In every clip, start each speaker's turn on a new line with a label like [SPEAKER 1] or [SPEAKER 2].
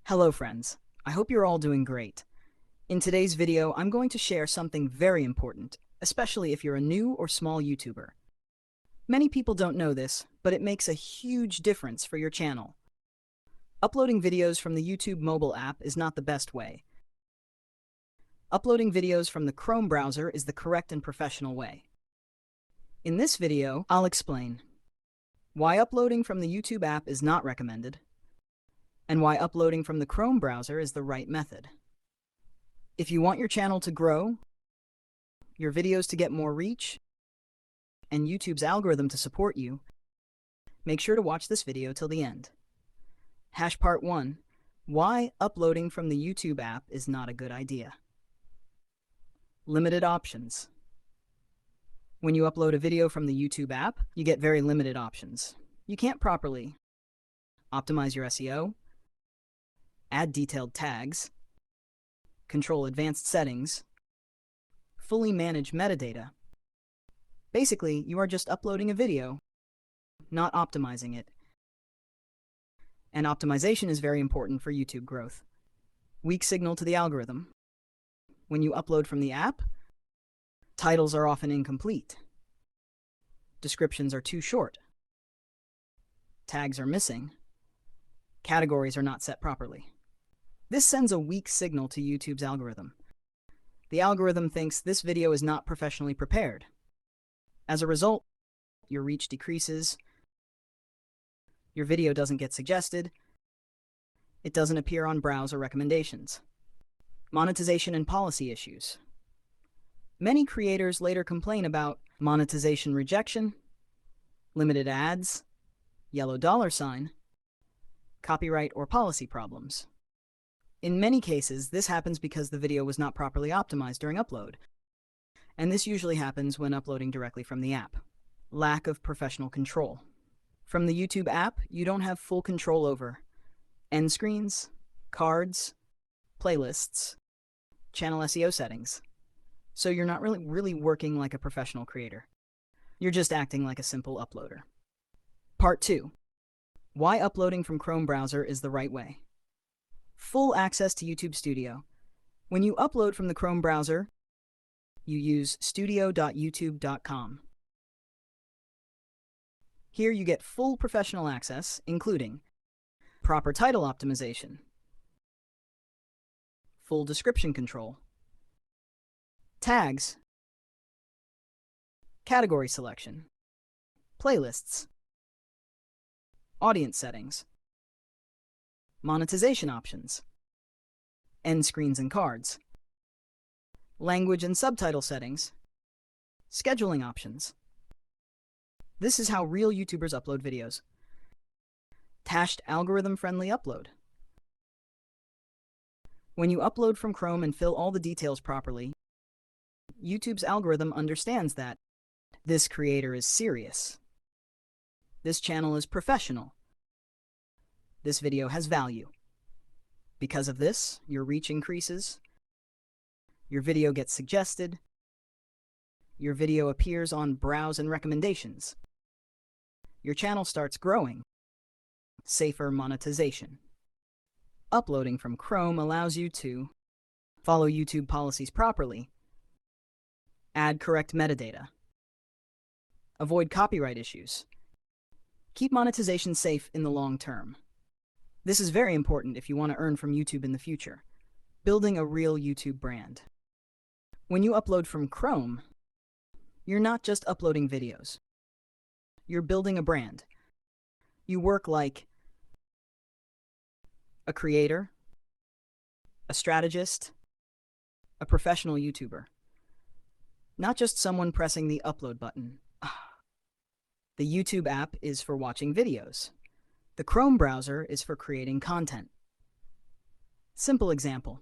[SPEAKER 1] Hello friends, I hope you're all doing great. In today's video, I'm going to share something very important, especially if you're a new or small YouTuber. Many people don't know this, but it makes a huge difference for your channel. Uploading videos from the YouTube mobile app is not the best way. Uploading videos from the Chrome browser is the correct and professional way. In this video, I'll explain why uploading from the YouTube app is not recommended, and why uploading from the Chrome browser is the right method. If you want your channel to grow, your videos to get more reach, and YouTube's algorithm to support you, make sure to watch this video till the end. Part 1. Why uploading from the YouTube app is not a good idea. Limited options. When you upload a video from the YouTube app, you get very limited options. You can't properly optimize your SEO, add detailed tags, control advanced settings, fully manage metadata. Basically, you are just uploading a video, not optimizing it. And optimization is very important for YouTube growth. Weak signal to the algorithm. When you upload from the app, titles are often incomplete. Descriptions are too short. Tags are missing. Categories are not set properly. This sends a weak signal to YouTube's algorithm. The algorithm thinks this video is not professionally prepared. As a result, your reach decreases, your video doesn't get suggested, it doesn't appear on browser recommendations. Monetization and policy issues. Many creators later complain about monetization rejection, limited ads, yellow $sign, copyright or policy problems. In many cases, this happens because the video was not properly optimized during upload, and this usually happens when uploading directly from the app. Lack of professional control. From the YouTube app, you don't have full control over end screens, cards, playlists, channel SEO settings. So you're not really working like a professional creator. You're just acting like a simple uploader. Part 2. Why uploading from Chrome browser is the right way. Full access to YouTube Studio. When you upload from the Chrome browser, you use studio.youtube.com. Here you get full professional access, including proper title optimization, full description control, tags, category selection, playlists, audience settings, monetization options, end screens and cards, language and subtitle settings, scheduling options. This is how real YouTubers upload videos. Tashed algorithm-friendly upload. When you upload from Chrome and fill all the details properly, YouTube's algorithm understands that this creator is serious. This channel is professional. This video has value. Because of this, your reach increases, your video gets suggested, your video appears on browse and recommendations. Your channel starts growing. Safer monetization. Uploading from Chrome allows you to follow YouTube policies properly, add correct metadata, avoid copyright issues, keep monetization safe in the long term. This is very important if you want to earn from YouTube in the future. Building a real YouTube brand. When you upload from Chrome, you're not just uploading videos. You're building a brand. You work like a creator, a strategist, a professional YouTuber. Not just someone pressing the upload button. The YouTube app is for watching videos. The Chrome browser is for creating content. Simple example.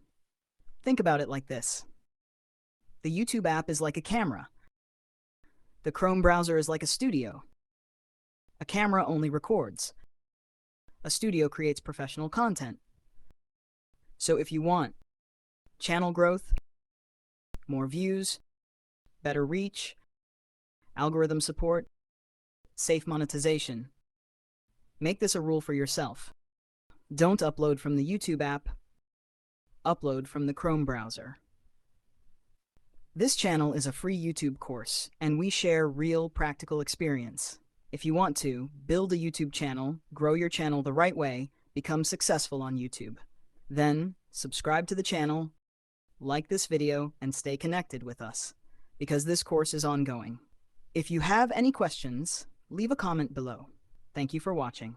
[SPEAKER 1] Think about it like this. The YouTube app is like a camera. The Chrome browser is like a studio. A camera only records. A studio creates professional content. So if you want channel growth, more views, better reach, algorithm support, safe monetization, make this a rule for yourself. Don't upload from the YouTube app. Upload from the Chrome browser. This channel is a free YouTube course, and we share real practical experience. If you want to, build a YouTube channel, grow your channel the right way, become successful on YouTube. Then, subscribe to the channel, like this video, and stay connected with us, because this course is ongoing. If you have any questions, leave a comment below. Thank you for watching.